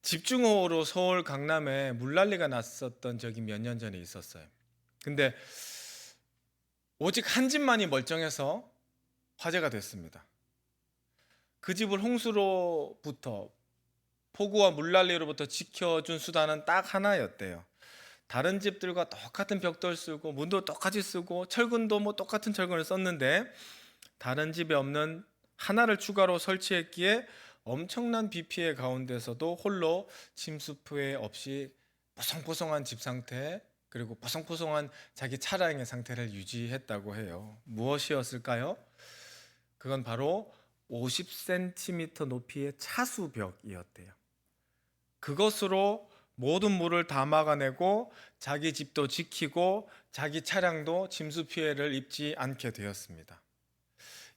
집중호우로 서울 강남에 물난리가 났었던 적이 몇 년 전에 있었어요. 근데 오직 한 집만이 멀쩡해서 화제가 됐습니다. 그 집을 홍수로부터 폭우와 물난리로부터 지켜준 수단은 딱 하나였대요. 다른 집들과 똑같은 벽돌 쓰고 문도 똑같이 쓰고 철근도 똑같은 철근을 썼는데 다른 집에 없는 하나를 추가로 설치했기에 엄청난 비 피해 가운데서도 홀로 침수 피해 없이 보송보송한 집 상태, 그리고 보송보송한 자기 차량의 상태를 유지했다고 해요. 무엇이었을까요? 그건 바로 50cm 높이의 차수벽이었대요. 그것으로 모든 물을 다 막아내고 자기 집도 지키고 자기 차량도 침수 피해를 입지 않게 되었습니다.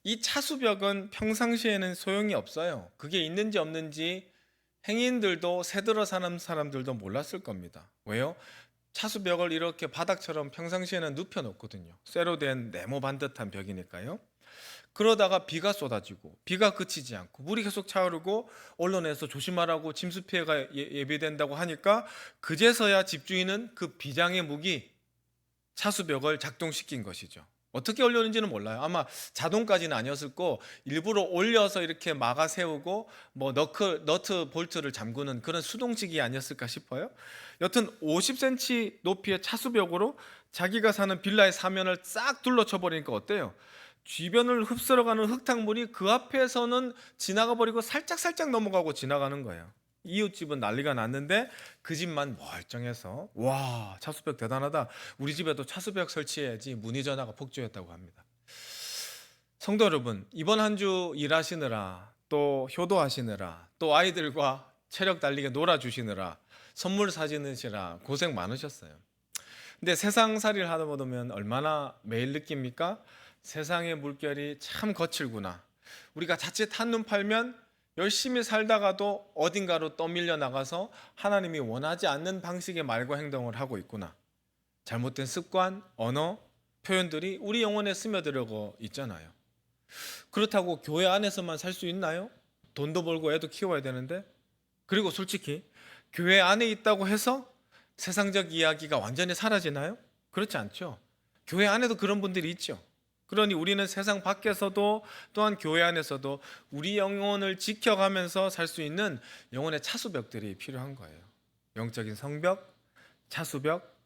이 차수벽은 평상시에는 소용이 없어요. 그게 있는지 없는지 행인들도 새들어 사는 사람들도 몰랐을 겁니다. 왜요? 차수벽을 이렇게 바닥처럼 평상시에는 눕혀 놓거든요. 쇠로 된 네모 반듯한 벽이니까요. 그러다가 비가 쏟아지고 비가 그치지 않고 물이 계속 차오르고 언론에서 조심하라고 침수 피해가 예비된다고 하니까 그제서야 집주인은 그 비장의 무기 차수벽을 작동시킨 것이죠. 어떻게 올렸는지는 몰라요. 아마 자동까지는 아니었을 거 일부러 올려서 이렇게 막아 세우고 너트 볼트를 잠그는 그런 수동식이 아니었을까 싶어요. 여튼 50cm 높이의 차수벽으로 자기가 사는 빌라의 사면을 싹 둘러쳐 버리니까 어때요? 주변을 흡수러가는 흙탕물이 그 앞에서는 지나가 버리고 살짝 넘어가고 지나가는 거예요. 이웃집은 난리가 났는데 그 집만 멀쩡해서 와, 차수벽 대단하다, 우리 집에도 차수벽 설치해야지 문의 전화가 폭주했다고 합니다. 성도 여러분, 이번 한 주 일하시느라 또 효도하시느라 또 아이들과 체력 달리게 놀아주시느라 선물 사주느시라 고생 많으셨어요. 근데 세상살이를 하다 보면 얼마나 매일 느낍니까? 세상의 물결이 참 거칠구나. 우리가 자칫 한눈 팔면 열심히 살다가도 어딘가로 떠밀려 나가서 하나님이 원하지 않는 방식의 말과 행동을 하고 있구나. 잘못된 습관, 언어, 표현들이 우리 영혼에 스며들고 있잖아요. 그렇다고 교회 안에서만 살 수 있나요? 돈도 벌고 애도 키워야 되는데. 그리고 솔직히 교회 안에 있다고 해서 세상적 이야기가 완전히 사라지나요? 그렇지 않죠. 교회 안에도 그런 분들이 있죠. 그러니 우리는 세상 밖에서도 또한 교회 안에서도 우리 영혼을 지켜가면서 살 수 있는 영혼의 차수벽들이 필요한 거예요. 영적인 성벽, 차수벽,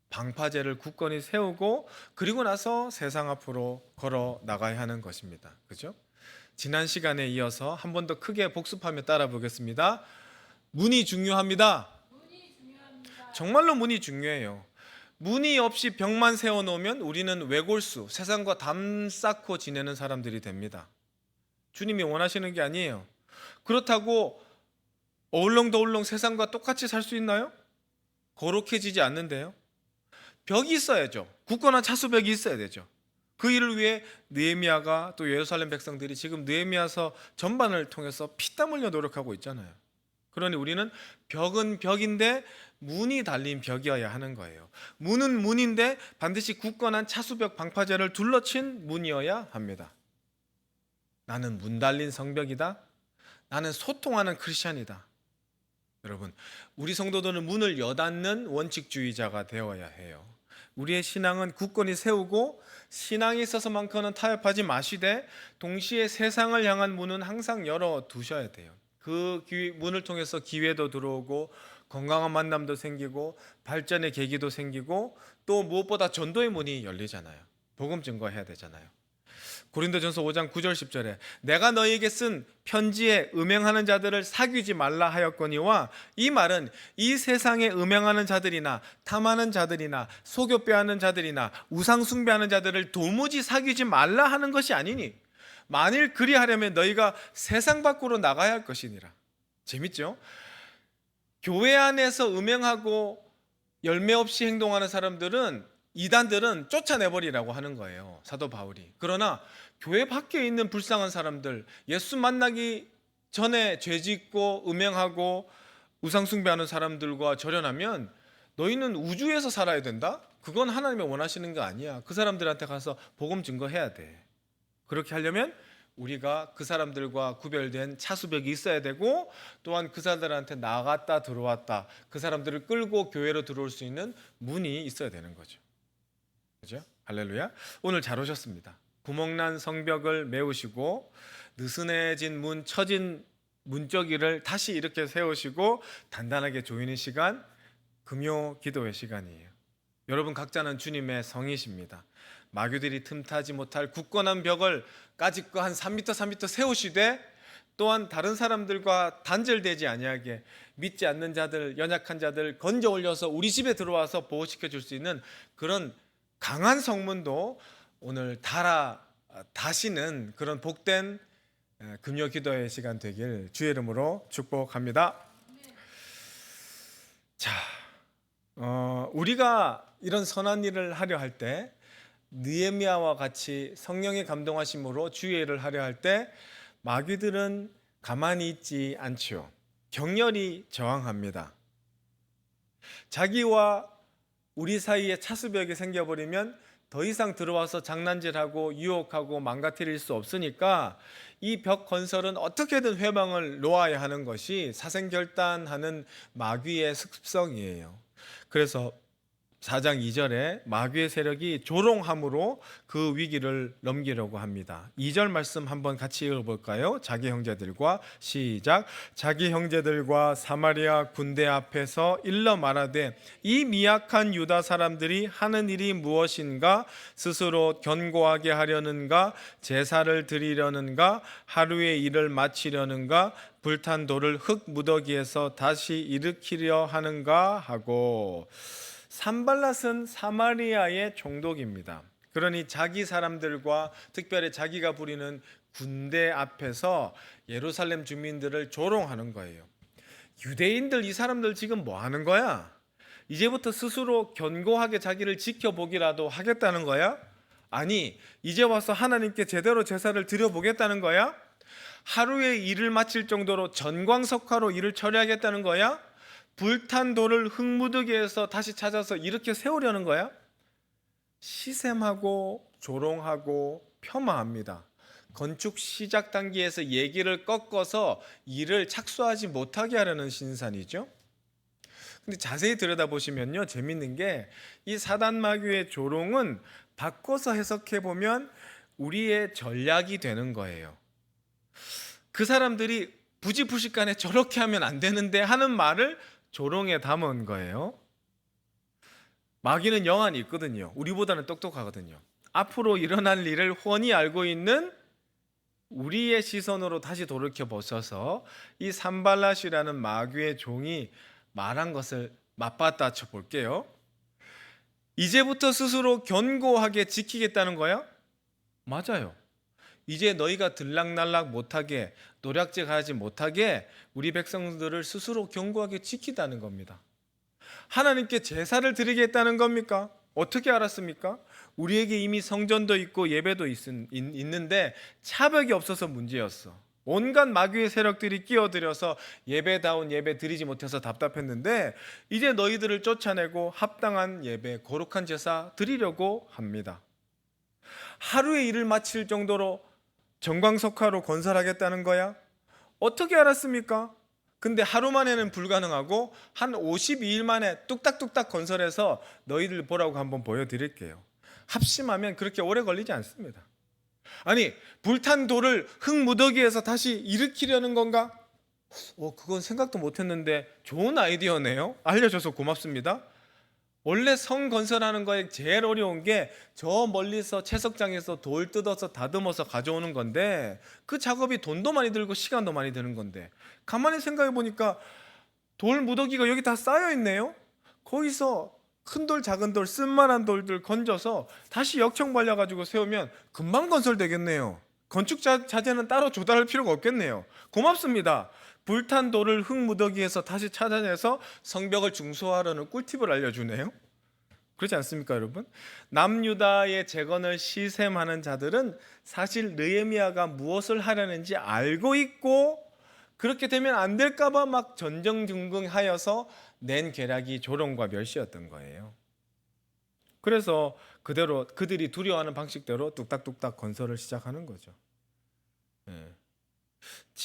방파제를 굳건히 세우고 그리고 나서 세상 앞으로 걸어 나가야 하는 것입니다. 그죠? 지난 시간에 이어서 한 번 더 크게 복습하며 따라 보겠습니다. 문이 중요합니다. 정말로 문이 중요해요. 문이 없이 벽만 세워놓으면 우리는 외골수, 세상과 담 쌓고 지내는 사람들이 됩니다. 주님이 원하시는 게 아니에요. 그렇다고 어울렁더울렁 세상과 똑같이 살 수 있나요? 거룩해지지 않는데요. 벽이 있어야죠. 굳건한 차수벽이 있어야 되죠. 그 일을 위해 느헤미야가 또 예루살렘 백성들이 지금 느헤미야서 전반을 통해서 피땀 흘려 노력하고 있잖아요. 그러니 우리는 벽은 벽인데 문이 달린 벽이어야 하는 거예요. 문은 문인데 반드시 굳건한 차수벽 방파제를 둘러친 문이어야 합니다. 나는 문 달린 성벽이다. 나는 소통하는 크리스찬이다. 여러분, 우리 성도들은 문을 여닫는 원칙주의자가 되어야 해요. 우리의 신앙은 굳건히 세우고 신앙이 있어서만큼은 타협하지 마시되 동시에 세상을 향한 문은 항상 열어두셔야 돼요. 그 문을 통해서 기회도 들어오고 건강한 만남도 생기고 발전의 계기도 생기고 또 무엇보다 전도의 문이 열리잖아요. 복음 증거해야 되잖아요. 고린도전서 5장 9절 10절에 내가 너희에게 쓴 편지에 음행하는 자들을 사귀지 말라 하였거니와, 이 말은 이 세상에 음행하는 자들이나 탐하는 자들이나 속여 빼앗는 자들이나 우상 숭배하는 자들을 도무지 사귀지 말라 하는 것이 아니니 만일 그리하려면 너희가 세상 밖으로 나가야 할 것이니라. 재밌죠? 교회 안에서 음행하고 열매 없이 행동하는 사람들은, 이단들은 쫓아내버리라고 하는 거예요, 사도 바울이. 그러나 교회 밖에 있는 불쌍한 사람들, 예수 만나기 전에 죄짓고 음행하고 우상숭배하는 사람들과 절연하면 너희는 우주에서 살아야 된다? 그건 하나님이 원하시는 거 아니야. 그 사람들한테 가서 복음 증거해야 돼. 그렇게 하려면 우리가 그 사람들과 구별된 차수벽이 있어야 되고, 또한 그 사람들한테 나갔다 들어왔다, 그 사람들을 끌고 교회로 들어올 수 있는 문이 있어야 되는 거죠. 그죠? 할렐루야. 오늘 잘 오셨습니다. 구멍난 성벽을 메우시고 느슨해진 문, 처진 문짝기를 다시 이렇게 세우시고 단단하게 조이는 시간, 금요 기도의 시간이에요. 여러분 각자는 주님의 성이십니다. 마귀들이 틈타지 못할 굳건한 벽을 까짓거 한 3m 3m 세우시되, 또한 다른 사람들과 단절되지 아니하게 믿지 않는 자들, 연약한 자들 건져 올려서 우리 집에 들어와서 보호시켜 줄 수 있는 그런 강한 성문도 오늘 다시는 그런 복된 금요 기도의 시간 되길 주의 이름으로 축복합니다. 자, 우리가 이런 선한 일을 하려 할 때, 느헤미야와 같이 성령의 감동하심으로 주의 일을 하려 할 때 마귀들은 가만히 있지 않지요. 격렬히 저항합니다. 자기와 우리 사이에 차수벽이 생겨버리면 더 이상 들어와서 장난질하고 유혹하고 망가뜨릴 수 없으니까 이 벽 건설은 어떻게든 회방을 놓아야 하는 것이 사생결단하는 마귀의 습성이에요. 그래서 4장 2절에 마귀의 세력이 조롱함으로 그 위기를 넘기려고 합니다. 2절 말씀 한번 같이 읽어볼까요? 자기 형제들과 시작. 자기 형제들과 사마리아 군대 앞에서 일러 말하되 이 미약한 유다 사람들이 하는 일이 무엇인가? 스스로 견고하게 하려는가? 제사를 드리려는가? 하루의 일을 마치려는가? 불탄 돌을 흙 무더기에서 다시 일으키려 하는가? 하고, 산발랏은 사마리아의 총독입니다. 그러니 자기 사람들과 특별히 자기가 부리는 군대 앞에서 예루살렘 주민들을 조롱하는 거예요. 유대인들, 이 사람들 지금 뭐 하는 거야? 이제부터 스스로 견고하게 자기를 지켜보기라도 하겠다는 거야? 아니, 이제 와서 하나님께 제대로 제사를 드려보겠다는 거야? 하루의 일을 마칠 정도로 전광석화로 일을 처리하겠다는 거야? 불탄 돌을 흙무더기에서 다시 찾아서 이렇게 세우려는 거야? 시샘하고 조롱하고 폄하합니다. 건축 시작 단계에서 얘기를 꺾어서 일을 착수하지 못하게 하려는 신산이죠. 근데 자세히 들여다보시면요, 재밌는 게 이 사단 마귀의 조롱은 바꿔서 해석해 보면 우리의 전략이 되는 거예요. 그 사람들이 부지불식간에 저렇게 하면 안 되는데 하는 말을 조롱에 담은 거예요. 마귀는 영안이 있거든요. 우리보다는 똑똑하거든요. 앞으로 일어날 일을 훤히 알고 있는 우리의 시선으로 다시 돌이켜 보셔서 이 산발랏이라는 마귀의 종이 말한 것을 맞받아 볼게요. 이제부터 스스로 견고하게 지키겠다는 거야? 맞아요. 이제 너희가 들락날락 못하게, 노략질하지 못하게 우리 백성들을 스스로 견고하게 지키다는 겁니다. 하나님께 제사를 드리겠다는 겁니까? 어떻게 알았습니까? 우리에게 이미 성전도 있고 예배도 있는데 차벽이 없어서 문제였어. 온갖 마귀의 세력들이 끼어들여서 예배다운 예배 드리지 못해서 답답했는데, 이제 너희들을 쫓아내고 합당한 예배, 거룩한 제사 드리려고 합니다. 하루의 일을 마칠 정도로 정광석화로 건설하겠다는 거야? 어떻게 알았습니까? 근데 하루 만에는 불가능하고 한 52일 만에 뚝딱뚝딱 건설해서 너희들 보라고 한번 보여드릴게요. 합심하면 그렇게 오래 걸리지 않습니다. 아니, 불탄 돌을 흙무더기에서 다시 일으키려는 건가? 그건 생각도 못했는데 좋은 아이디어네요. 알려줘서 고맙습니다. 원래 성 건설하는 거에 제일 어려운 게 저 멀리서 채석장에서 돌 뜯어서 다듬어서 가져오는 건데, 그 작업이 돈도 많이 들고 시간도 많이 드는 건데, 가만히 생각해 보니까 돌 무더기가 여기 다 쌓여 있네요. 거기서 큰 돌 작은 돌 쓸만한 돌들 건져서 다시 역청 발려가지고 세우면 금방 건설되겠네요. 건축 자재는 따로 조달할 필요가 없겠네요. 고맙습니다. 불탄 돌을 흙무더기에서 다시 찾아내서 성벽을 중소화하려는 꿀팁을 알려주네요. 그렇지 않습니까, 여러분? 남유다의 재건을 시샘하는 자들은 사실 느헤미야가 무엇을 하려는지 알고 있고, 그렇게 되면 안 될까 봐 막 전전긍긍하여서 낸 계략이 조롱과 멸시였던 거예요. 그래서 그들이 두려워하는 방식대로 뚝딱뚝딱 건설을 시작하는 거죠.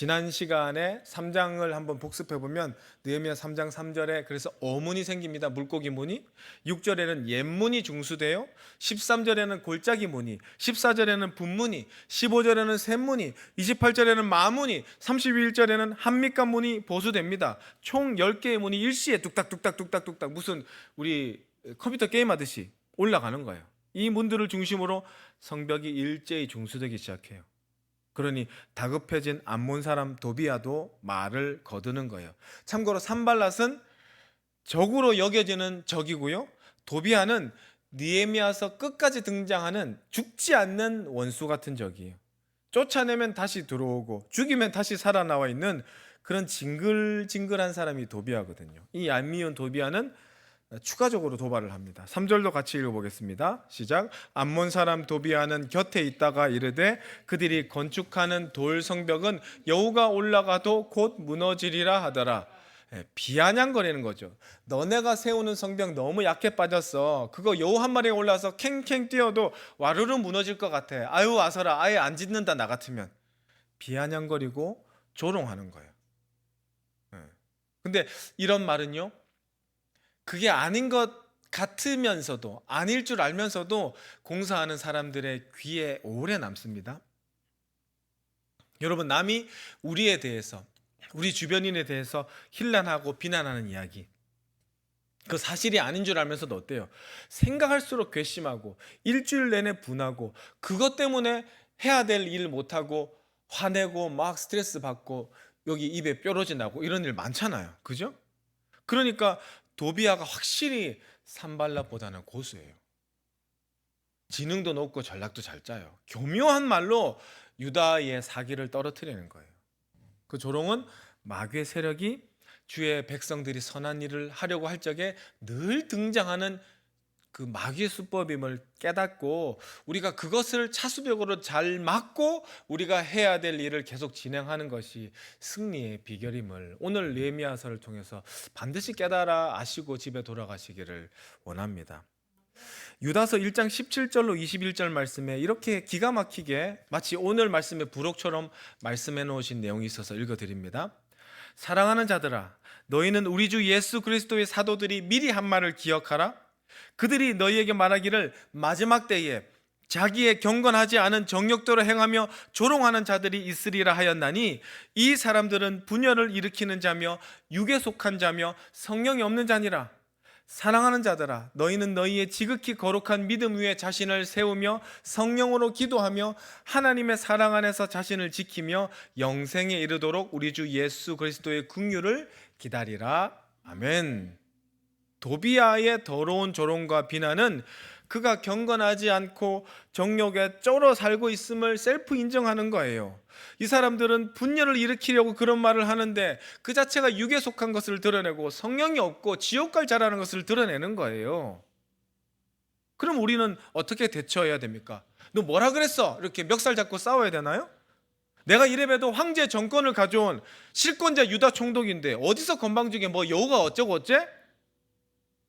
지난 시간에 3장을 한번 복습해 보면 느헤미야 3장 3절에 그래서 어문이 생깁니다. 물고기 문이. 6절에는 옛문이 중수되어 13절에는 골짜기 문이, 14절에는 분문이, 15절에는 샘문이, 28절에는 마문이, 31절에는 한밑간 문이 보수됩니다. 총 10개의 문이 일시에 뚝딱뚝딱뚝딱뚝딱 무슨 우리 컴퓨터 게임 하듯이 올라가는 거예요. 이 문들을 중심으로 성벽이 일제히 중수되기 시작해요. 그러니 다급해진 암몬 사람 도비아도 말을 거두는 거예요. 참고로 산발랏은 적으로 여겨지는 적이고요. 도비아는 느헤미야서 끝까지 등장하는 죽지 않는 원수 같은 적이에요. 쫓아내면 다시 들어오고 죽이면 다시 살아나와 있는 그런 징글징글한 사람이 도비아거든요. 이 얄미운 도비아는 추가적으로 도발을 합니다. 3절도 같이 읽어보겠습니다. 시작. 암몬 사람 도비아는 곁에 있다가 이르되 그들이 건축하는 돌 성벽은 여호가 올라가도 곧 무너지리라 하더라. 비아냥거리는 거죠. 너네가 세우는 성벽 너무 약해 빠졌어. 그거 여우 한 마리가 올라와서 캥캥 뛰어도 와르르 무너질 것 같아. 아유 아서라, 아예 안 짓는다 나 같으면. 비아냥거리고 조롱하는 거예요. 근데 이런 말은요, 그게 아닌 것 같으면서도, 아닐 줄 알면서도 공사하는 사람들의 귀에 오래 남습니다. 여러분, 남이 우리에 대해서, 우리 주변인에 대해서 힐난하고 비난하는 이야기, 그 사실이 아닌 줄 알면서도 어때요? 생각할수록 괘씸하고 일주일 내내 분하고 그것 때문에 해야 될 일 못하고 화내고 막 스트레스 받고 여기 입에 뾰루지 나고 이런 일 많잖아요. 그죠? 그러니까 도비아가 확실히 산발랏보다는 고수예요. 지능도 높고 전략도 잘 짜요. 교묘한 말로 유다의 사기를 떨어뜨리는 거예요. 그 조롱은 마귀의 세력이 주의 백성들이 선한 일을 하려고 할 적에 늘 등장하는 그 마귀의 수법임을 깨닫고 우리가 그것을 차수벽으로 잘 막고 우리가 해야 될 일을 계속 진행하는 것이 승리의 비결임을 오늘 느헤미야서를 통해서 반드시 깨달아 아시고 집에 돌아가시기를 원합니다. 유다서 1장 17절로 21절 말씀에 이렇게 기가 막히게 마치 오늘 말씀의 부록처럼 말씀해 놓으신 내용이 있어서 읽어드립니다. 사랑하는 자들아, 너희는 우리 주 예수 그리스도의 사도들이 미리 한 말을 기억하라. 그들이 너희에게 말하기를 마지막 때에 자기의 경건하지 않은 정욕대로 행하며 조롱하는 자들이 있으리라 하였나니 이 사람들은 분열을 일으키는 자며 육에 속한 자며 성령이 없는 자니라. 사랑하는 자들아, 너희는 너희의 지극히 거룩한 믿음 위에 자신을 세우며 성령으로 기도하며 하나님의 사랑 안에서 자신을 지키며 영생에 이르도록 우리 주 예수 그리스도의 긍휼을 기다리라. 아멘. 도비아의 더러운 조롱과 비난은 그가 경건하지 않고 정욕에 쩔어 살고 있음을 셀프 인정하는 거예요. 이 사람들은 분열을 일으키려고 그런 말을 하는데 그 자체가 육에 속한 것을 드러내고 성령이 없고 지옥 갈 자라는 것을 드러내는 거예요. 그럼 우리는 어떻게 대처해야 됩니까? 너 뭐라 그랬어? 이렇게 멱살 잡고 싸워야 되나요? 내가 이래봬도 황제 정권을 가져온 실권자 유다 총독인데 어디서 건방지게 뭐 여우가 어쩌고 어째?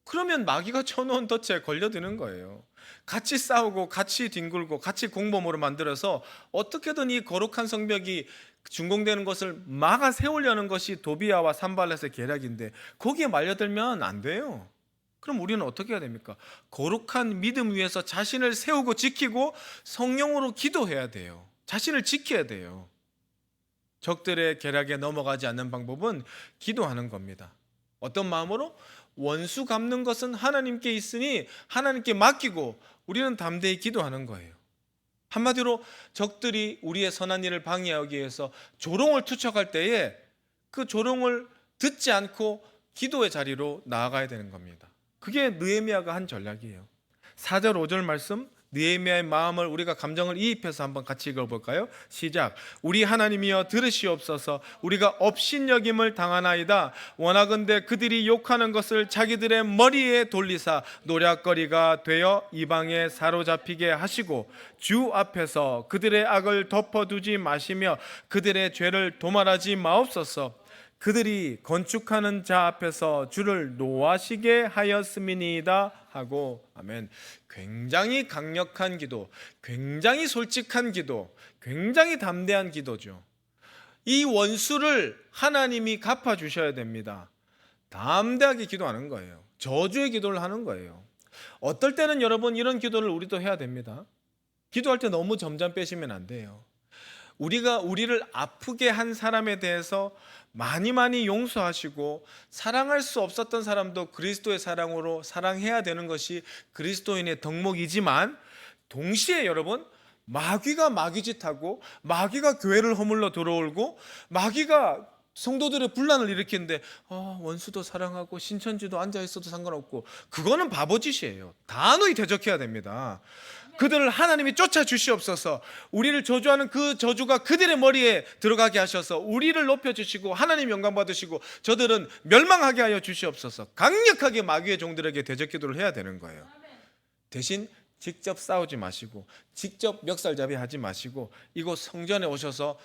그러면 마귀가 쳐놓은 덫에 걸려드는 거예요. 같이 싸우고 같이 뒹굴고 같이 공범으로 만들어서 어떻게든 이 거룩한 성벽이 준공되는 것을 막아 세우려는 것이 도비아와 산발렛의 계략인데 거기에 말려들면 안 돼요. 그럼 우리는 어떻게 해야 됩니까? 거룩한 믿음 위에서 자신을 세우고 지키고 성령으로 기도해야 돼요. 자신을 지켜야 돼요. 적들의 계략에 넘어가지 않는 방법은 기도하는 겁니다. 어떤 마음으로? 원수 갚는 것은 하나님께 있으니 하나님께 맡기고 우리는 담대히 기도하는 거예요. 한마디로 적들이 우리의 선한 일을 방해하기 위해서 조롱을 투척할 때에 그 조롱을 듣지 않고 기도의 자리로 나아가야 되는 겁니다. 그게 느헤미야가 한 전략이에요. 4절 5절 말씀, 느헤미야의 마음을 우리가 감정을 이입해서 한번 같이 읽어볼까요? 시작. 우리 하나님이여 들으시옵소서. 우리가 업신여김을 당하나이다. 원하건대 그들이 욕하는 것을 자기들의 머리에 돌리사 노략거리가 되어 이방에 사로잡히게 하시고 주 앞에서 그들의 악을 덮어두지 마시며 그들의 죄를 도말하지 마옵소서. 그들이 건축하는 자 앞에서 주를 노하시게 하였음이니이다 하고. 아멘. 굉장히 강력한 기도, 굉장히 솔직한 기도, 굉장히 담대한 기도죠. 이 원수를 하나님이 갚아주셔야 됩니다. 담대하게 기도하는 거예요. 저주의 기도를 하는 거예요. 어떨 때는 여러분 이런 기도를 우리도 해야 됩니다. 기도할 때 너무 점점 빼시면 안 돼요. 우리가 우리를 아프게 한 사람에 대해서 많이 용서하시고 사랑할 수 없었던 사람도 그리스도의 사랑으로 사랑해야 되는 것이 그리스도인의 덕목이지만, 동시에 여러분, 마귀가 마귀짓하고 마귀가 교회를 허물러 들어오고 마귀가 성도들의 분란을 일으키는데 원수도 사랑하고 신천지도 앉아있어도 상관없고, 그거는 바보짓이에요. 단호히 대적해야 됩니다. 그들을 하나님이 쫓아주시옵소서. 우리를 저주하는 그 저주가 그들의 머리에 들어가게 하셔서 우리를 높여주시고 하나님 영광 받으시고 저들은 멸망하게 하여 주시옵소서. 강력하게 마귀의 종들에게 대적기도를 해야 되는 거예요. 대신 직접 싸우지 마시고 직접 멱살잡이 하지 마시고 이곳 성전에 오셔서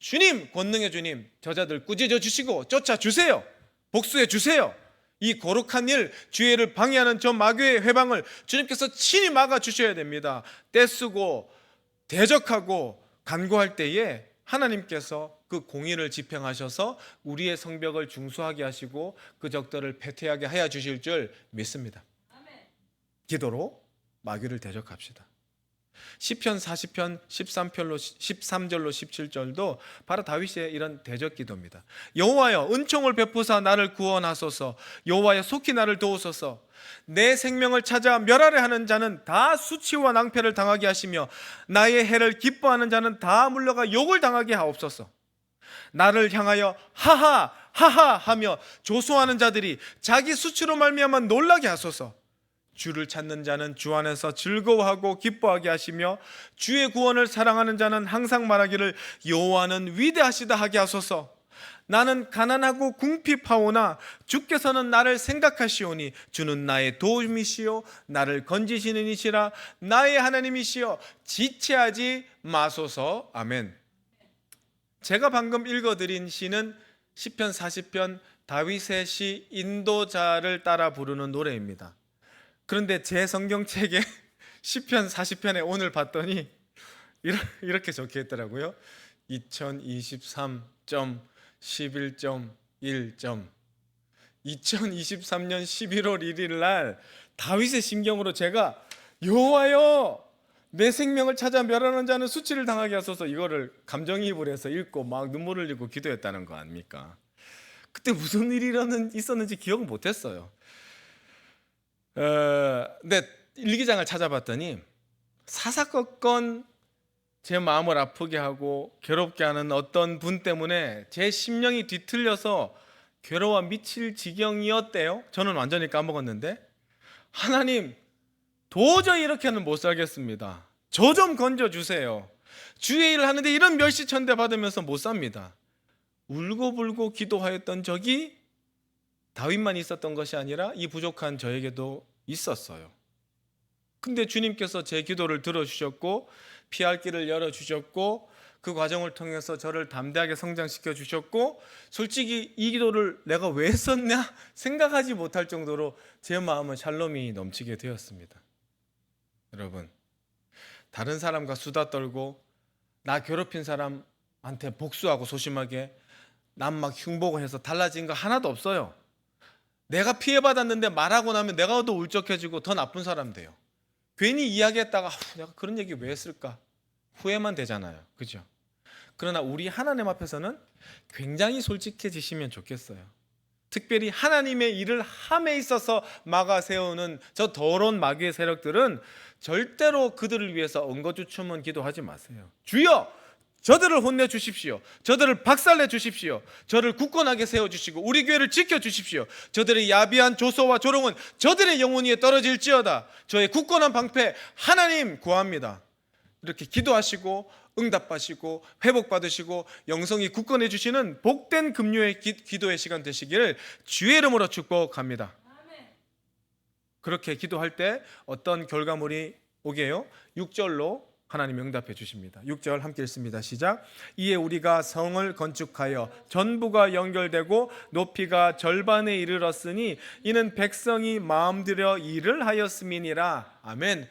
주님, 권능의 주님, 저자들 꾸짖어 주시고 쫓아주세요. 복수해 주세요. 이 거룩한 일, 주의를 방해하는 저 마귀의 회방을 주님께서 친히 막아주셔야 됩니다. 떼쓰고 대적하고 간구할 때에 하나님께서 그 공의를 집행하셔서 우리의 성벽을 중수하게 하시고 그 적들을 패퇴하게 하여 주실 줄 믿습니다. 기도로 마귀를 대적합시다. 시편 40편 13절로 17절도 바로 다윗의 이런 대적 기도입니다. 여호와여, 은총을 베푸사 나를 구원하소서. 여호와여, 속히 나를 도우소서. 내 생명을 찾아 멸하려 하는 자는 다 수치와 낭패를 당하게 하시며 나의 해를 기뻐하는 자는 다 물러가 욕을 당하게 하옵소서. 나를 향하여 하하 하하 하며 조소하는 자들이 자기 수치로 말미암아 놀라게 하소서. 주를 찾는 자는 주 안에서 즐거워하고 기뻐하게 하시며 주의 구원을 사랑하는 자는 항상 말하기를 여호와는 위대하시다 하게 하소서. 나는 가난하고 궁핍하오나 주께서는 나를 생각하시오니 주는 나의 도움이시요 나를 건지시는 이시라 나의 하나님이시여 지체하지 마소서. 아멘. 제가 방금 읽어드린 시는 시편 40편 다윗의 시 인도자를 따라 부르는 노래입니다. 그런데 제 성경책에 시편 40편에 오늘 봤더니 이렇게 적혀 있더라고요. 2023.11.1. 2023년 11월 1일 날 다윗의 심경으로 제가 여호와여, 내 생명을 찾아 멸하는 자는 수치를 당하게 하소서, 이거를 감정이입을 해서 읽고 막 눈물을 흘리고 기도했다는 거 아닙니까? 그때 무슨 일이 있었는지 기억을 못했어요. 근데 일기장을 찾아봤더니 사사건건 제 마음을 아프게 하고 괴롭게 하는 어떤 분 때문에 제 심령이 뒤틀려서 괴로워 미칠 지경이었대요. 저는 완전히 까먹었는데, 하나님 도저히 이렇게는 못 살겠습니다. 저 좀 건져주세요. 주의 일을 하는데 이런 멸시천대 받으면서 못 삽니다. 울고불고 기도하였던 적이 다윗만 있었던 것이 아니라 이 부족한 저에게도 있었어요. 근데 주님께서 제 기도를 들어주셨고 피할 길을 열어주셨고 그 과정을 통해서 저를 담대하게 성장시켜 주셨고, 솔직히 이 기도를 내가 왜 했었냐 생각하지 못할 정도로 제 마음은 샬롬이 넘치게 되었습니다. 여러분, 다른 사람과 수다 떨고 나 괴롭힌 사람한테 복수하고 소심하게 남 막 흉보고 해서 달라진 거 하나도 없어요. 내가 피해받았는데 말하고 나면 내가 더 울적해지고 더 나쁜 사람 돼요. 괜히 이야기했다가 내가 그런 얘기 왜 했을까 후회만 되잖아요. 그죠? 그러나 우리 하나님 앞에서는 굉장히 솔직해지시면 좋겠어요. 특별히 하나님의 일을 함에 있어서 막아 세우는 저 더러운 마귀의 세력들은 절대로 그들을 위해서 엉거주춤은 기도하지 마세요. 주여, 저들을 혼내주십시오. 저들을 박살내주십시오. 저를 굳건하게 세워주시고 우리 교회를 지켜주십시오. 저들의 야비한 조소와 조롱은 저들의 영혼 위에 떨어질지어다. 저의 굳건한 방패 하나님 구합니다. 이렇게 기도하시고 응답하시고 회복받으시고 영성이 굳건해주시는 복된 금요의 기도의 시간 되시기를 주의 이름으로 축복합니다. 그렇게 기도할 때 어떤 결과물이 오게요? 6절로 하나님 응답해 주십니다. 6절 함께 읽습니다. 시작. 이에 우리가 성을 건축하여 전부가 연결되고 높이가 절반에 이르렀으니 이는 백성이 마음들여 일을 하였음이니라. 아멘.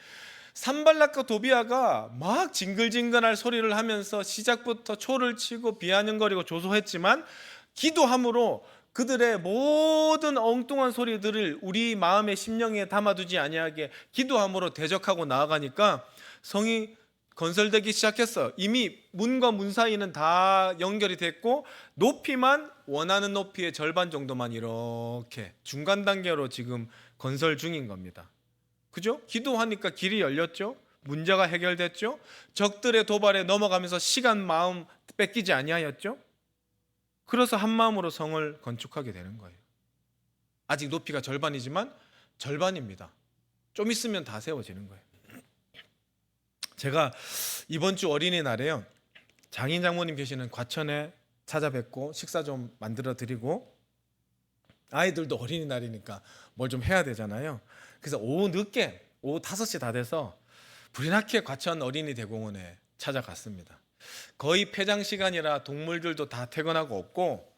산발락과 도비아가 막 징글징글할 소리를 하면서 시작부터 초를 치고 비아냥거리고 조소했지만 기도함으로 그들의 모든 엉뚱한 소리들을 우리 마음의 심령에 담아두지 아니하게 기도함으로 대적하고 나아가니까 성이 건설되기 시작했어요. 이미 문과 문 사이는 다 연결이 됐고 높이만 원하는 높이의 절반 정도만 이렇게 중간 단계로 지금 건설 중인 겁니다. 그죠? 기도하니까 길이 열렸죠. 문제가 해결됐죠. 적들의 도발에 넘어가면서 시간 마음 뺏기지 아니하였죠. 그래서 한 마음으로 성을 건축하게 되는 거예요. 아직 높이가 절반이지만 절반입니다. 좀 있으면 다 세워지는 거예요. 제가 이번 주 어린이날에요, 장인 장모님 계시는 과천에 찾아뵙고 식사 좀 만들어 드리고, 아이들도 어린이날이니까 뭘 좀 해야 되잖아요. 그래서 오후 늦게 오후 5시 다 돼서 불이나케 과천 어린이 대공원에 찾아갔습니다. 거의 폐장 시간이라 동물들도 다 퇴근하고 없고,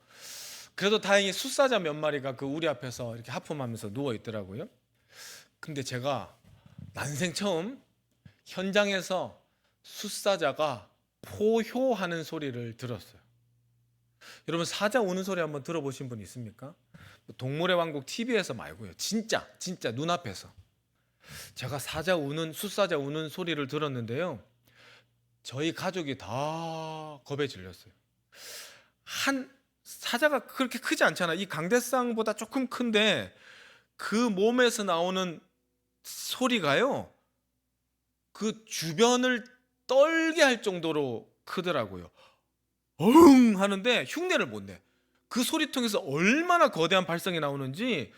그래도 다행히 숫사자 몇 마리가 그 우리 앞에서 이렇게 하품하면서 누워 있더라고요. 근데 제가 난생 처음 현장에서 숫사자가 포효하는 소리를 들었어요. 여러분, 사자 우는 소리 한번 들어보신 분 있습니까? 동물의 왕국 TV에서 말고요. 진짜 눈앞에서 제가 숫사자 우는 소리를 들었는데요. 저희 가족이 다 겁에 질렸어요. 한 사자가 그렇게 크지 않잖아. 이 강대상보다 조금 큰데 그 몸에서 나오는 소리가요, 그 주변을 떨게 할 정도로 크더라고요. 엉 하는데 흉내를 못 내. 그 소리통에서 얼마나 거대한 발성이 나오는지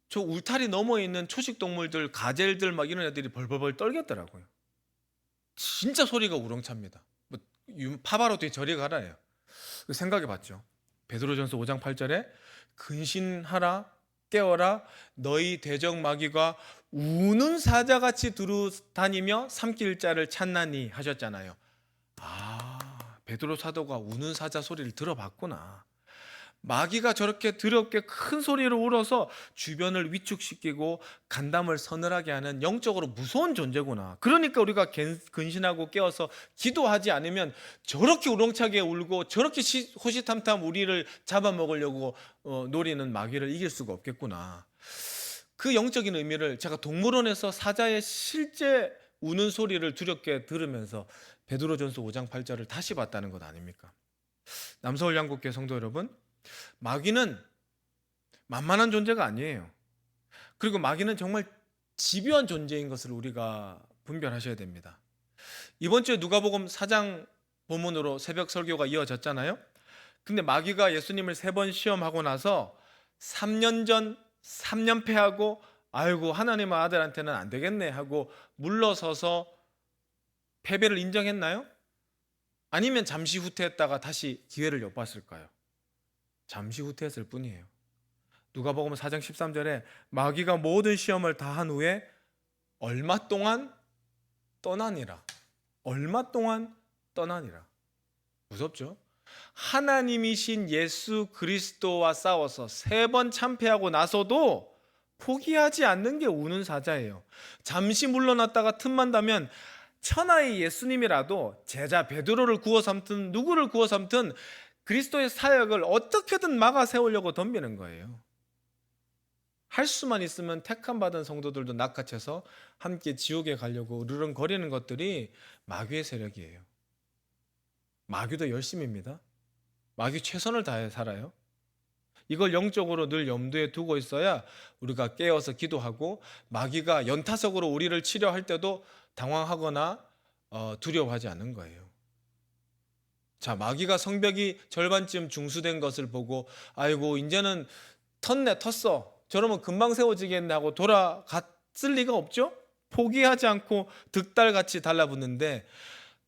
저 울타리 너머에 있는 초식 동물들, 가젤들 막 이런 애들이 벌벌벌 떨겠더라고요. 진짜 소리가 우렁찹니다. 뭐 파바로티의 저리 가라예요. 생각해 봤죠. 베드로전서 5장 8절에 근신하라, 깨어라, 너희 대적 마귀가 우는 사자같이 두루 다니며 삼킬 자를 찾나니 하셨잖아요. 베드로 사도가 우는 사자 소리를 들어봤구나. 마귀가 저렇게 더럽게 큰 소리로 울어서 주변을 위축시키고 간담을 서늘하게 하는 영적으로 무서운 존재구나. 그러니까 우리가 근신하고 깨어서 기도하지 않으면 저렇게 우렁차게 울고 저렇게 호시탐탐 우리를 잡아먹으려고 노리는 마귀를 이길 수가 없겠구나. 그 영적인 의미를 제가 동물원에서 사자의 실제 우는 소리를 두렵게 들으면서 베드로전서 5장 8절을 다시 봤다는 것 아닙니까? 남서울 양국교회 성도 여러분, 마귀는 만만한 존재가 아니에요. 그리고 마귀는 정말 집요한 존재인 것을 우리가 분별하셔야 됩니다. 이번 주에 누가복음 4장 본문으로 새벽 설교가 이어졌잖아요. 근데 마귀가 예수님을 3번 시험하고 나서 3년 전 3연패하고 아이고 하나님의 아들한테는 안 되겠네 하고 물러서서 패배를 인정했나요? 아니면 잠시 후퇴했다가 다시 기회를 엿봤을까요? 잠시 후퇴했을 뿐이에요. 누가복음 4장 13절에 마귀가 모든 시험을 다 한 후에 얼마 동안 떠나니라. 얼마 동안 떠나니라. 무섭죠? 하나님이신 예수 그리스도와 싸워서 3번 참패하고 나서도 포기하지 않는 게 우는 사자예요. 잠시 물러났다가 틈만 나면 천하의 예수님이라도 제자 베드로를 구워 삼든 누구를 구워 삼든 그리스도의 사역을 어떻게든 막아 세우려고 덤비는 거예요. 할 수만 있으면 택함 받은 성도들도 낚아채서 함께 지옥에 가려고 으르렁거리는 것들이 마귀의 세력이에요. 마귀도 열심입니다. 마귀 최선을 다해 살아요. 이걸 영적으로 늘 염두에 두고 있어야 우리가 깨어서 기도하고 마귀가 연타석으로 우리를 치려할 때도 당황하거나 두려워하지 않는 거예요. 자, 마귀가 성벽이 절반쯤 중수된 것을 보고 아이고 이제는 텄어. 저러면 금방 세워지겠네 하고 돌아갔을 리가 없죠. 포기하지 않고 득달같이 달라붙는데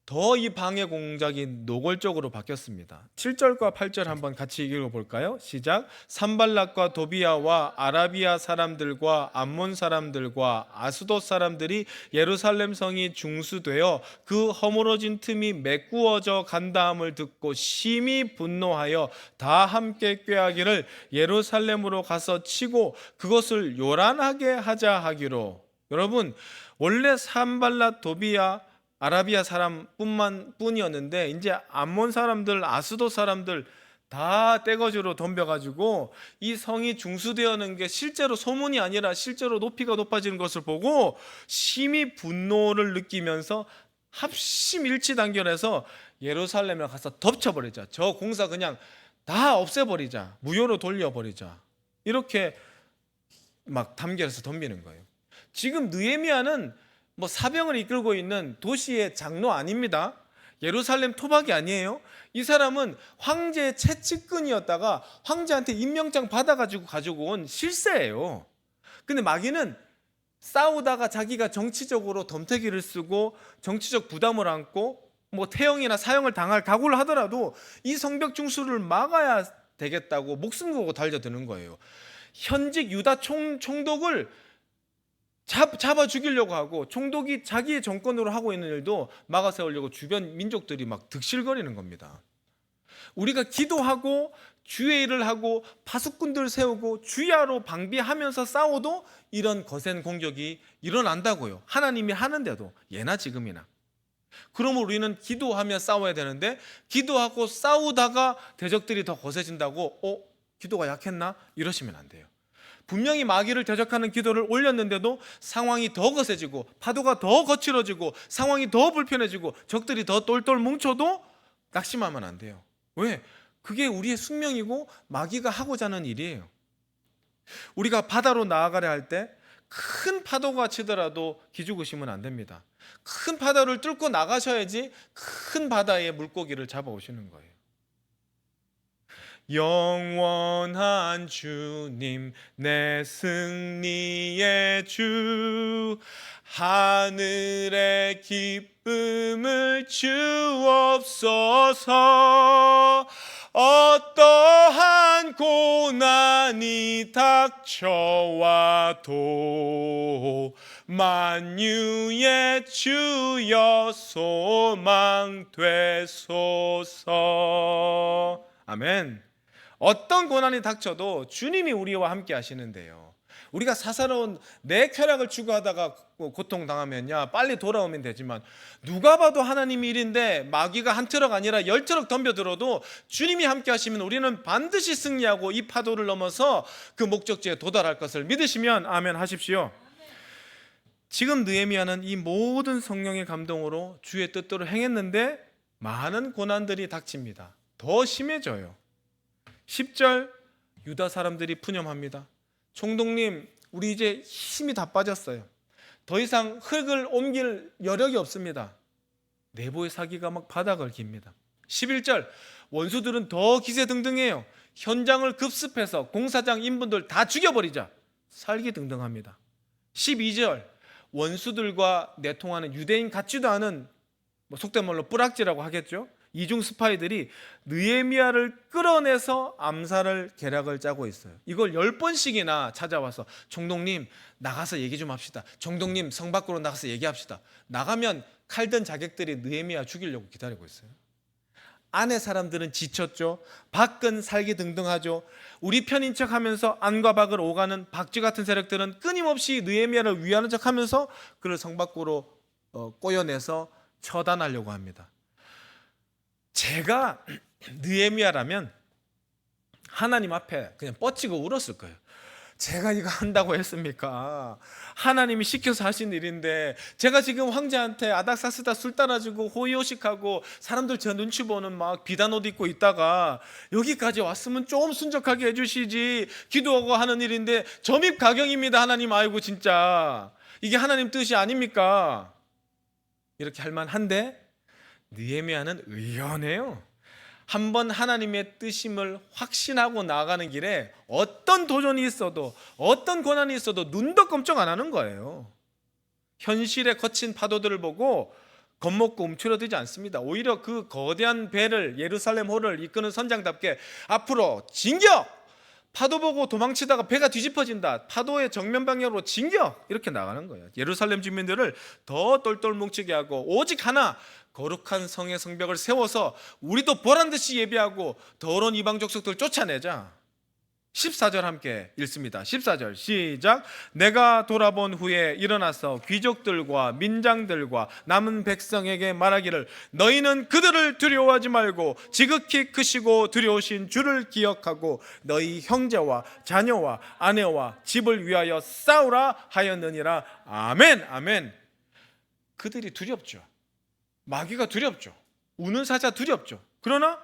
더 이 방해 공작이 노골적으로 바뀌었습니다. 7절과 8절 한번 같이 읽어볼까요? 시작. 산발락과 도비아와 아라비아 사람들과 암몬 사람들과 아스돗 사람들이 예루살렘 성이 중수되어 그 허물어진 틈이 메꾸어져 간다함을 듣고 심히 분노하여 다 함께 꾀하기를 예루살렘으로 가서 치고 그것을 요란하게 하자 하기로. 여러분, 원래 산발랏 도비아 아라비아 뿐이었는데 이제 암몬 사람들, 아스도 사람들 다 떼거지로 덤벼가지고 이 성이 중수되어는 게 실제로 소문이 아니라 실제로 높이가 높아지는 것을 보고 심히 분노를 느끼면서 합심 일치단결해서 예루살렘에 가서 덮쳐버리자. 저 공사 그냥 다 없애버리자. 무효로 돌려버리자. 이렇게 막 단결해서 덤비는 거예요. 지금 느헤미야는 뭐 사병을 이끌고 있는 도시의 장로 아닙니다. 예루살렘 토박이 아니에요. 이 사람은 황제의 채찍근이었다가 황제한테 임명장 받아가지고 가지고 온 실세예요. 근데 마귀는 싸우다가 자기가 정치적으로 덤태기를 쓰고 정치적 부담을 안고 뭐 태형이나 사형을 당할 각오를 하더라도 이 성벽 중수를 막아야 되겠다고 목숨 걸고 달려드는 거예요. 현직 유다 총독을 잡아 죽이려고 하고 총독이 자기의 정권으로 하고 있는 일도 막아 세우려고 주변 민족들이 막 득실거리는 겁니다. 우리가 기도하고 주의 일을 하고 파수꾼들 세우고 주야로 방비하면서 싸워도 이런 거센 공격이 일어난다고요. 하나님이 하는데도, 예나 지금이나. 그러면 우리는 기도하며 싸워야 되는데 기도하고 싸우다가 대적들이 더 거세진다고 기도가 약했나? 이러시면 안 돼요. 분명히 마귀를 대적하는 기도를 올렸는데도 상황이 더 거세지고 파도가 더 거칠어지고 상황이 더 불편해지고 적들이 더 똘똘 뭉쳐도 낙심하면 안 돼요. 왜? 그게 우리의 숙명이고 마귀가 하고자 하는 일이에요. 우리가 바다로 나아가려 할 때 큰 파도가 치더라도 기죽으시면 안 됩니다. 큰 바다를 뚫고 나가셔야지 큰 바다의 물고기를 잡아오시는 거예요. 영원한 주님, 내 승리의 주, 하늘의 기쁨을 주옵소서. 어떠한 고난이 닥쳐와도 만유의 주여 소망 되소서. 아멘. 어떤 고난이 닥쳐도 주님이 우리와 함께 하시는데요. 우리가 사사로운 내 쾌락을 추구하다가 고통당하면야 빨리 돌아오면 되지만 누가 봐도 하나님의 일인데 마귀가 한 트럭 아니라 10트럭 덤벼들어도 주님이 함께 하시면 우리는 반드시 승리하고 이 파도를 넘어서 그 목적지에 도달할 것을 믿으시면 아멘 하십시오. 지금 느헤미야는 이 모든 성령의 감동으로 주의 뜻대로 행했는데 많은 고난들이 닥칩니다. 더 심해져요. 10절 유다 사람들이 푸념합니다. 총독님, 우리 이제 힘이 다 빠졌어요. 더 이상 흙을 옮길 여력이 없습니다. 내부의 사기가 막 바닥을 깁니다. 11절 원수들은 더 기세등등해요. 현장을 급습해서 공사장 인분들 다 죽여버리자. 살기등등합니다. 12절 원수들과 내통하는 유대인 같지도 않은 속된 말로 뿌락지라고 하겠죠. 이중 스파이들이 느헤미야를 끌어내서 암살을 계략을 짜고 있어요. 이걸 10번씩이나 찾아와서 총독님 나가서 얘기 좀 합시다. 총독님 성 밖으로 나가서 얘기합시다. 나가면 칼든 자객들이 느헤미야 죽이려고 기다리고 있어요. 안의 사람들은 지쳤죠. 밖은 살기등등하죠. 우리 편인 척하면서 안과 밖을 오가는 박쥐 같은 세력들은 끊임없이 느헤미야를 위하는 척하면서 그를 성 밖으로 꼬여내서 처단하려고 합니다. 제가 느헤미야라면 하나님 앞에 그냥 뻗치고 울었을 거예요. 제가 이거 한다고 했습니까? 하나님이 시켜서 하신 일인데 제가 지금 황제한테 아닥사스다 술 따라주고 호의호식하고 사람들 제 눈치 보는 막 비단 옷 입고 있다가 여기까지 왔으면 좀 순적하게 해주시지. 기도하고 하는 일인데 점입가경입니다. 하나님. 아이고 진짜 이게 하나님 뜻이 아닙니까? 이렇게 할 만한데 느헤미야는 의연해요. 한번 하나님의 뜻임을 확신하고 나아가는 길에 어떤 도전이 있어도 어떤 고난이 있어도 눈도 깜짝 안 하는 거예요. 현실의 거친 파도들을 보고 겁먹고 움츠러들지 않습니다. 오히려 그 거대한 배를 예루살렘 호를 이끄는 선장답게 앞으로 진격! 파도 보고 도망치다가 배가 뒤집어진다. 파도의 정면 방향으로 진격! 이렇게 나가는 거예요. 예루살렘 주민들을 더 똘똘 뭉치게 하고 오직 하나 거룩한 성의 성벽을 세워서 우리도 보란듯이 예배하고 더러운 이방 족속들 쫓아내자. 14절 함께 읽습니다. 14절 시작. 내가 돌아본 후에 일어나서 귀족들과 민장들과 남은 백성에게 말하기를 너희는 그들을 두려워하지 말고 지극히 크시고 두려우신 주를 기억하고 너희 형제와 자녀와 아내와 집을 위하여 싸우라 하였느니라. 아멘. 아멘. 그들이 두렵죠. 마귀가 두렵죠. 우는 사자 두렵죠. 그러나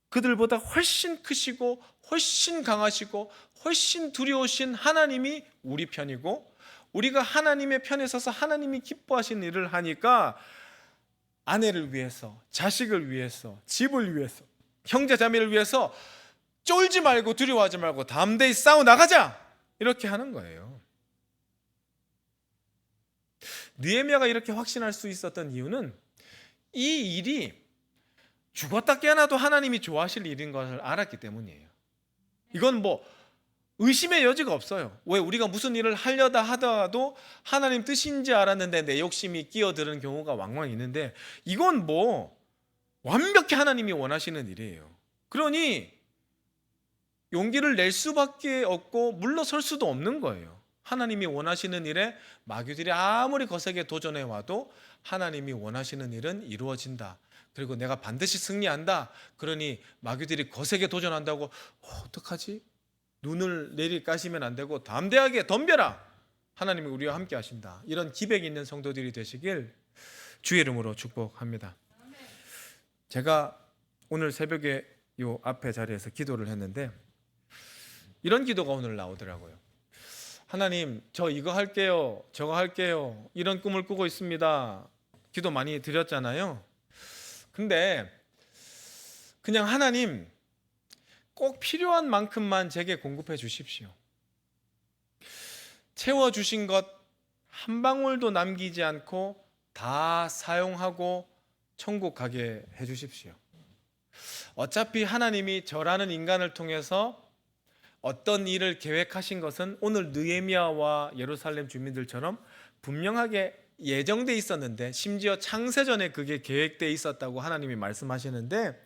그들보다 훨씬 크시고 훨씬 강하시고 훨씬 두려우신 하나님이 우리 편이고, 우리가 하나님의 편에 서서 하나님이 기뻐하시는 일을 하니까 아내를 위해서, 자식을 위해서, 집을 위해서, 형제 자매를 위해서 쫄지 말고 두려워하지 말고 담대히 싸워 나가자, 이렇게 하는 거예요. 느헤미야가 이렇게 확신할 수 있었던 이유는 이 일이 죽었다 깨어나도 하나님이 좋아하실 일인 것을 알았기 때문이에요. 이건 뭐 의심의 여지가 없어요. 왜 우리가 무슨 일을 하려다 하더라도 하나님 뜻인지 알았는데 내 욕심이 끼어드는 경우가 왕왕 있는데, 이건 뭐 완벽히 하나님이 원하시는 일이에요. 그러니 용기를 낼 수밖에 없고 물러설 수도 없는 거예요. 하나님이 원하시는 일에 마귀들이 아무리 거세게 도전해 와도 하나님이 원하시는 일은 이루어진다. 그리고 내가 반드시 승리한다. 그러니 마귀들이 거세게 도전한다고 어떡하지? 눈을 내리 까시면 안 되고 담대하게 덤벼라. 하나님이 우리와 함께 하신다. 이런 기백 있는 성도들이 되시길 주의 이름으로 축복합니다. 제가 오늘 새벽에 요 앞에 자리에서 기도를 했는데 이런 기도가 오늘 나오더라고요. 하나님, 저 이거 할게요, 저거 할게요, 이런 꿈을 꾸고 있습니다. 기도 많이 드렸잖아요. 근데 그냥 하나님 꼭 필요한 만큼만 제게 공급해 주십시오. 채워주신 것 한 방울도 남기지 않고 다 사용하고 천국 가게 해 주십시오. 어차피 하나님이 저라는 인간을 통해서 어떤 일을 계획하신 것은 오늘 느헤미야와 예루살렘 주민들처럼 분명하게 예정돼 있었는데, 심지어 창세전에 그게 계획돼 있었다고 하나님이 말씀하시는데,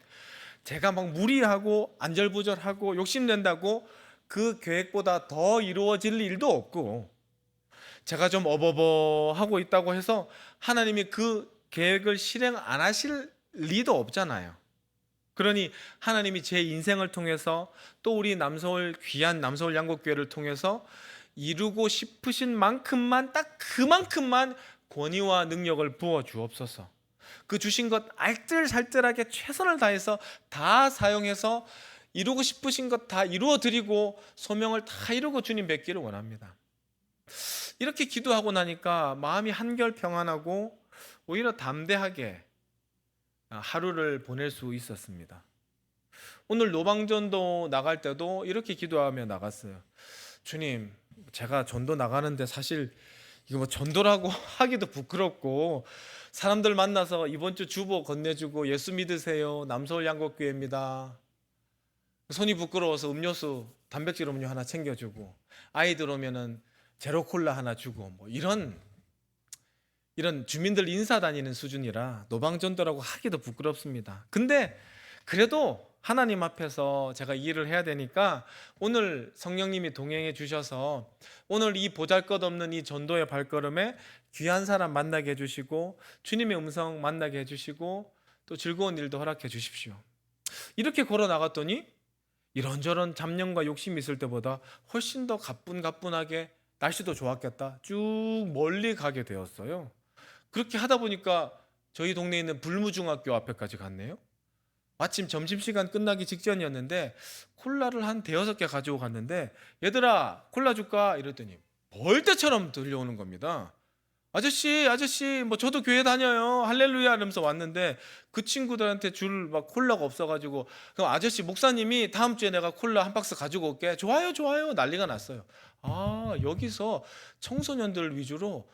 제가 막 무리하고 안절부절하고 욕심낸다고 그 계획보다 더 이루어질 일도 없고, 제가 좀 어버버하고 있다고 해서 하나님이 그 계획을 실행 안 하실 리도 없잖아요. 그러니 하나님이 제 인생을 통해서 또 우리 남서울 귀한 남서울 양곡교회를 통해서 이루고 싶으신 만큼만, 딱 그만큼만 권위와 능력을 부어 주옵소서. 그 주신 것 알뜰살뜰하게 최선을 다해서 다 사용해서 이루고 싶으신 것 다 이루어 드리고 소명을 다 이루고 주님 뵙기를 원합니다. 이렇게 기도하고 나니까 마음이 한결 평안하고 오히려 담대하게 하루를 보낼 수 있었습니다. 오늘 노방전도 나갈 때도 이렇게 기도하며 나갔어요. 주님, 제가 전도 나가는데 사실 이거 뭐 전도라고 하기도 부끄럽고, 사람들 만나서 이번 주 주보 건네주고 예수 믿으세요, 남서울 양곡교회입니다, 손이 부끄러워서 음료수, 단백질 음료 하나 챙겨주고, 아이들 오면은 제로 콜라 하나 주고, 뭐 이런 주민들 인사 다니는 수준이라 노방전도라고 하기도 부끄럽습니다. 근데 그래도 하나님 앞에서 제가 이 일을 해야 되니까 오늘 성령님이 동행해 주셔서 오늘 이 보잘것없는 이 전도의 발걸음에 귀한 사람 만나게 해주시고 주님의 음성 만나게 해주시고 또 즐거운 일도 허락해 주십시오. 이렇게 걸어 나갔더니 이런저런 잡념과 욕심이 있을 때보다 훨씬 더 가뿐가뿐하게, 날씨도 좋았겠다, 쭉 멀리 가게 되었어요. 그렇게 하다 보니까 저희 동네에 있는 불무중학교 앞에까지 갔네요. 마침 점심시간 끝나기 직전이었는데 콜라를 한 대여섯 개 가지고 갔는데, 얘들아 콜라 줄까? 이랬더니 벌떼처럼 들려오는 겁니다. 아저씨 뭐 저도 교회 다녀요, 할렐루야 이러면서 왔는데 그 친구들한테 줄 막 콜라가 없어가지고, 그럼 아저씨 목사님이 다음 주에 내가 콜라 한 박스 가지고 올게, 좋아요 난리가 났어요. 아, 여기서 청소년들 위주로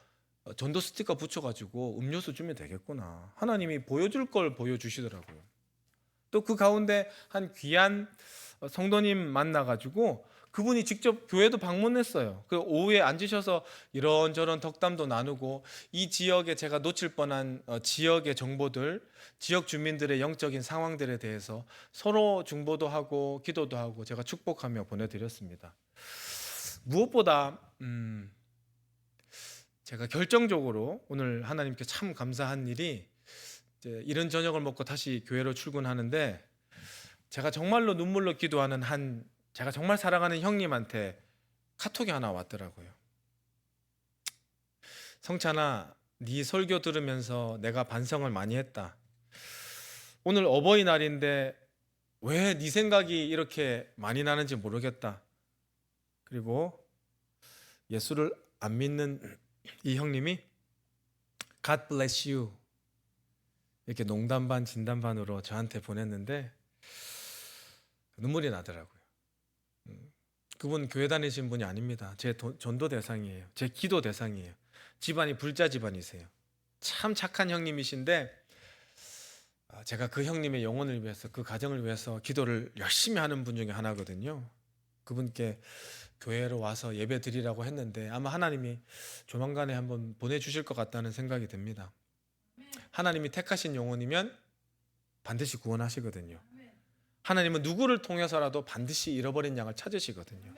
전도 스티커 붙여가지고 음료수 주면 되겠구나. 하나님이 보여줄 걸 보여주시더라고요. 또 그 가운데 한 귀한 성도님 만나가지고 그분이 직접 교회도 방문했어요. 그 오후에 앉으셔서 이런저런 덕담도 나누고 이 지역에 제가 놓칠 뻔한 지역의 정보들, 지역 주민들의 영적인 상황들에 대해서 서로 중보도 하고 기도도 하고 제가 축복하며 보내드렸습니다. 무엇보다 제가 결정적으로 오늘 하나님께 참 감사한 일이 이제 이른 저녁을 먹고 다시 교회로 출근하는데 제가 정말로 눈물로 기도하는 제가 정말 사랑하는 형님한테 카톡이 하나 왔더라고요. 성찬아, 네 설교 들으면서 내가 반성을 많이 했다. 오늘 어버이날인데 왜 네 생각이 이렇게 많이 나는지 모르겠다. 그리고 예수를 안 믿는 이 형님이 God bless you 이렇게 농담 반 진담 반으로 저한테 보냈는데 눈물이 나더라고요. 그분 교회 다니신 분이 아닙니다. 제 전도 대상이에요. 제 기도 대상이에요. 집안이 불자 집안이세요. 참 착한 형님이신데 제가 그 형님의 영혼을 위해서, 그 가정을 위해서 기도를 열심히 하는 분 중에 하나거든요. 그분께 교회로 와서 예배 드리라고 했는데 아마 하나님이 조만간에 한번 보내주실 것 같다는 생각이 듭니다. 하나님이 택하신 영혼이면 반드시 구원하시거든요. 하나님은 누구를 통해서라도 반드시 잃어버린 양을 찾으시거든요.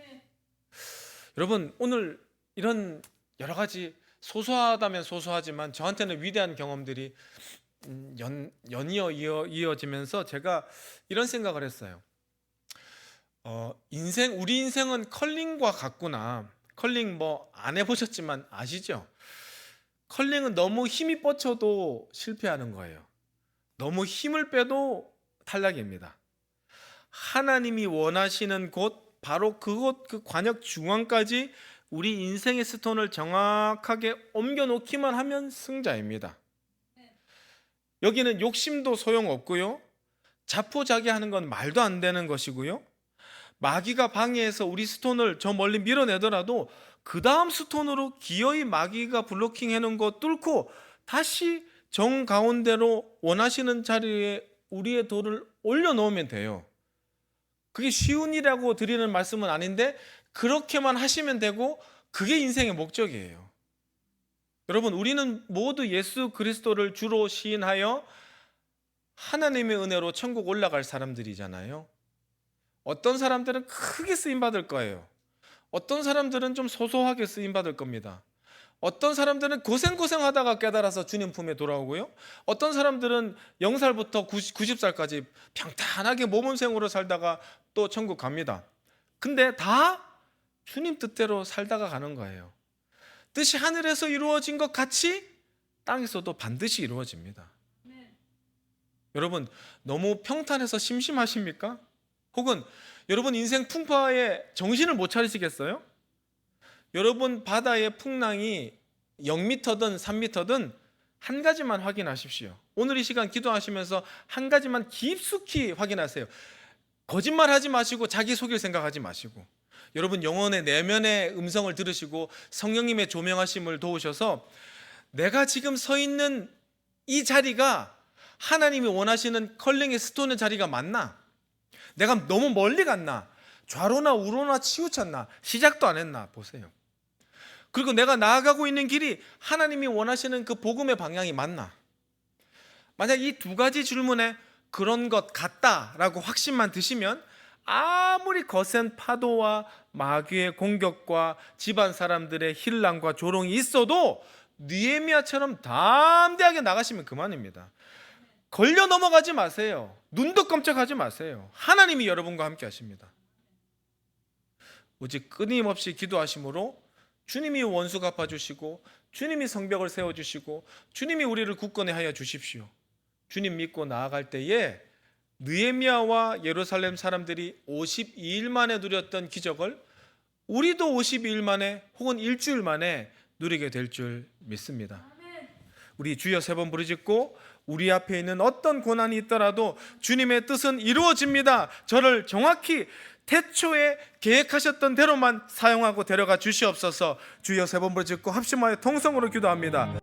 여러분, 오늘 이런 여러 가지 소소하다면 소소하지만 저한테는 위대한 경험들이 연이어 이어지면서 제가 이런 생각을 했어요. 우리 인생은 컬링과 같구나. 컬링 뭐 안 해보셨지만 아시죠? 컬링은 너무 힘이 뻗쳐도 실패하는 거예요. 너무 힘을 빼도 탈락입니다. 하나님이 원하시는 곳, 바로 그곳, 그 관역 중앙까지 우리 인생의 스톤을 정확하게 옮겨 놓기만 하면 승자입니다. 여기는 욕심도 소용없고요, 자포자기하는 건 말도 안 되는 것이고요, 마귀가 방해해서 우리 스톤을 저 멀리 밀어내더라도 그 다음 스톤으로 기어이 마귀가 블로킹 해놓은 거 뚫고 다시 정 가운데로 원하시는 자리에 우리의 돌을 올려놓으면 돼요. 그게 쉬운 일이라고 드리는 말씀은 아닌데 그렇게만 하시면 되고 그게 인생의 목적이에요. 여러분, 우리는 모두 예수 그리스도를 주로 시인하여 하나님의 은혜로 천국 올라갈 사람들이잖아요. 어떤 사람들은 크게 쓰임받을 거예요. 어떤 사람들은 좀 소소하게 쓰임받을 겁니다. 어떤 사람들은 고생하다가 깨달아서 주님 품에 돌아오고요, 어떤 사람들은 0살부터 90살까지 평탄하게 모범생으로 살다가 또 천국 갑니다. 근데 다 주님 뜻대로 살다가 가는 거예요. 뜻이 하늘에서 이루어진 것 같이 땅에서도 반드시 이루어집니다. 여러분, 너무 평탄해서 심심하십니까? 혹은 여러분 인생 풍파에 정신을 못 차리시겠어요? 여러분 바다의 풍랑이 0m든 3m든 한 가지만 확인하십시오. 오늘 이 시간 기도하시면서 한 가지만 깊숙이 확인하세요. 거짓말하지 마시고 자기 속일 생각하지 마시고, 여러분 영혼의 내면의 음성을 들으시고 성령님의 조명하심을 도우셔서 내가 지금 서 있는 이 자리가 하나님이 원하시는 컬링의 스톤의 자리가 맞나? 내가 너무 멀리 갔나? 좌로나 우로나 치우쳤나? 시작도 안 했나? 보세요. 그리고 내가 나아가고 있는 길이 하나님이 원하시는 그 복음의 방향이 맞나? 만약 이 두 가지 질문에 그런 것 같다라고 확신만 드시면 아무리 거센 파도와 마귀의 공격과 집안 사람들의 hir랑과 조롱이 있어도 느헤미야처럼 담대하게 나가시면 그만입니다. 걸려 넘어가지 마세요. 눈도 깜짝하지 마세요. 하나님이 여러분과 함께 하십니다. 오직 끊임없이 기도하심으로 주님이 원수 갚아주시고 주님이 성벽을 세워주시고 주님이 우리를 굳건히 하여 주십시오. 주님 믿고 나아갈 때에 느헤미야와 예루살렘 사람들이 52일 만에 누렸던 기적을 우리도 52일 만에 혹은 일주일 만에 누리게 될 줄 믿습니다. 우리 주여 3번 부르짖고 우리 앞에 있는 어떤 고난이 있더라도 주님의 뜻은 이루어집니다. 저를 정확히 태초에 계획하셨던 대로만 사용하고 데려가 주시옵소서. 주여 3번 부르짖고 합심하여 통성으로 기도합니다.